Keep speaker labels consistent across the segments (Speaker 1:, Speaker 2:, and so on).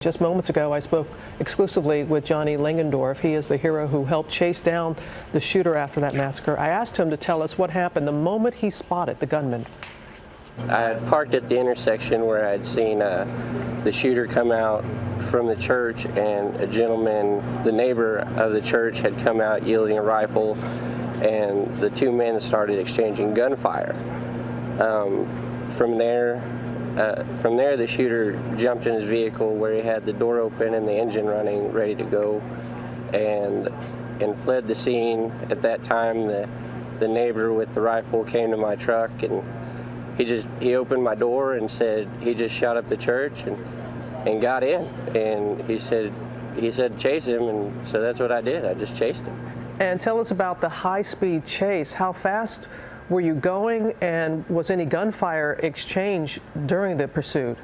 Speaker 1: Just moments ago, I spoke exclusively with Johnnie Langendorff. He is the hero who helped chase down the shooter after that massacre. I asked him to tell us what happened the moment he spotted the gunman.
Speaker 2: I had parked at the intersection where I'd seen the shooter come out from the church, and a gentleman, the neighbor of the church, had come out yielding a rifle, and the two men started exchanging gunfire. From there, the shooter jumped in his vehicle where he had the door open and the engine running, ready to go, and fled the scene. At that time, the neighbor with the rifle came to my truck, and he opened my door and said he just shot up the church and got in. And he said chase him, and so that's what I did. I just chased him.
Speaker 1: And tell us about the high-speed chase. How fast were you going, and was any gunfire exchange during the pursuit?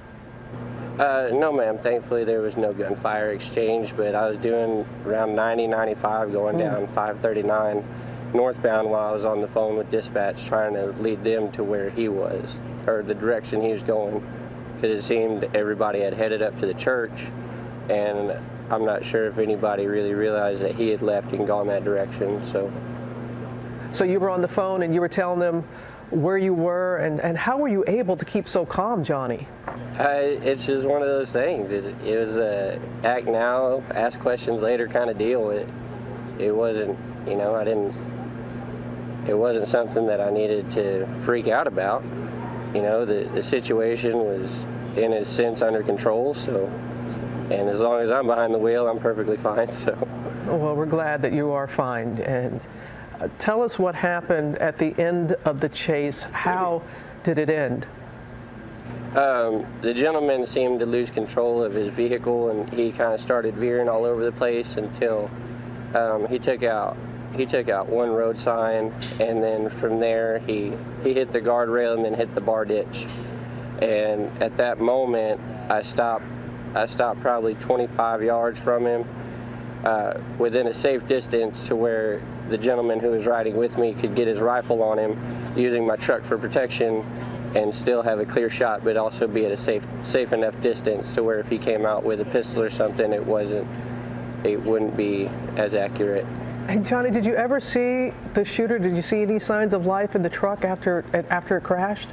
Speaker 2: No, ma'am. Thankfully, there was no gunfire exchange, but I was doing around 90, 95, going down 539 northbound while I was on the phone with dispatch trying to lead them to where he was, or the direction he was going, because it seemed everybody had headed up to the church, and I'm not sure if anybody really realized that he had left and gone that direction. So you were on the phone and you were telling them where you were, and how were you able to keep so calm, Johnny? It's just one of those things. It was a act now, ask questions later kind of deal. It wasn't, it wasn't something that I needed to freak out about. The situation was in a sense under control, and as long as I'm behind the wheel, I'm perfectly fine.
Speaker 1: Well, we're glad that you are fine. And tell us what happened at the end of the chase. How did it end? The gentleman seemed to lose control of his vehicle, and he kind of started veering all over the place until he took out one road sign, and then from there he hit the guardrail and then hit the bar ditch. And at that moment, I stopped probably 25 yards from him, within a safe distance to where the gentleman who was riding with me could get his rifle on him, using my truck for protection, and still have a clear shot, but also be at a safe enough distance to where if he came out with a pistol or something, it wouldn't be as accurate. Hey, Johnny, did you ever see the shooter? Did you see any signs of life in the truck after it crashed?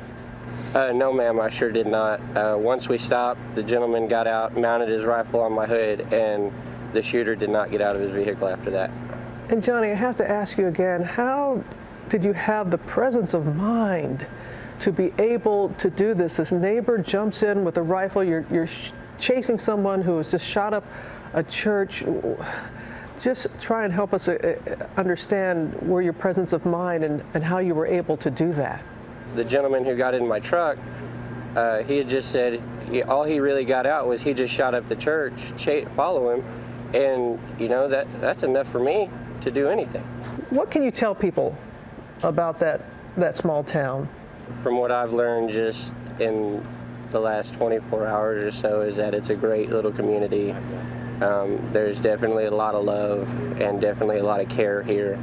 Speaker 2: No, ma'am, I sure did not. Once we stopped, the gentleman got out, mounted his rifle on my hood, and the shooter did not get out of his vehicle after that.
Speaker 1: And Johnny, I have to ask you again, how did you have the presence of mind to be able to do this? This neighbor jumps in with a rifle, you're chasing someone who has just shot up a church. Just try and help us understand where your presence of mind and how you were able to do that.
Speaker 2: The gentleman who got in my truck, he had just said all he really got out was he just shot up the church, follow him, and that's enough for me to do anything.
Speaker 1: What can you tell people about that small town?
Speaker 2: From what I've learned just in the last 24 hours or so is that it's a great little community. There's definitely a lot of love and definitely a lot of care here.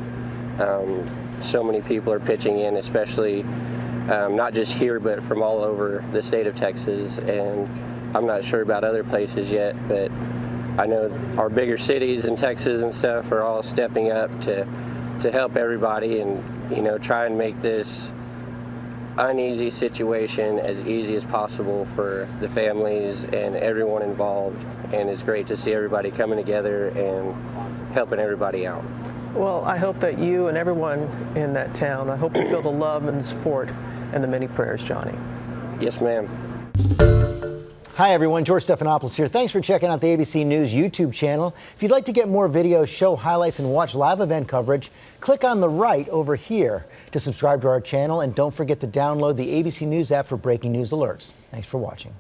Speaker 2: So many people are pitching in, especially not just here, but from all over the state of Texas. And I'm not sure about other places yet, but I know our bigger cities in Texas and stuff are all stepping up to help everybody and, try and make this uneasy situation as easy as possible for the families and everyone involved. And it's great to see everybody coming together and helping everybody out.
Speaker 1: Well, I hope that you and everyone in that town, I hope you feel the love and the support and the many prayers, Johnny.
Speaker 2: Yes, ma'am.
Speaker 3: Hi everyone, George Stephanopoulos here. Thanks for checking out the ABC News YouTube channel. If you'd like to get more videos, show highlights, and watch live event coverage, click on the right over here to subscribe to our channel, and don't forget to download the ABC News app for breaking news alerts. Thanks for watching.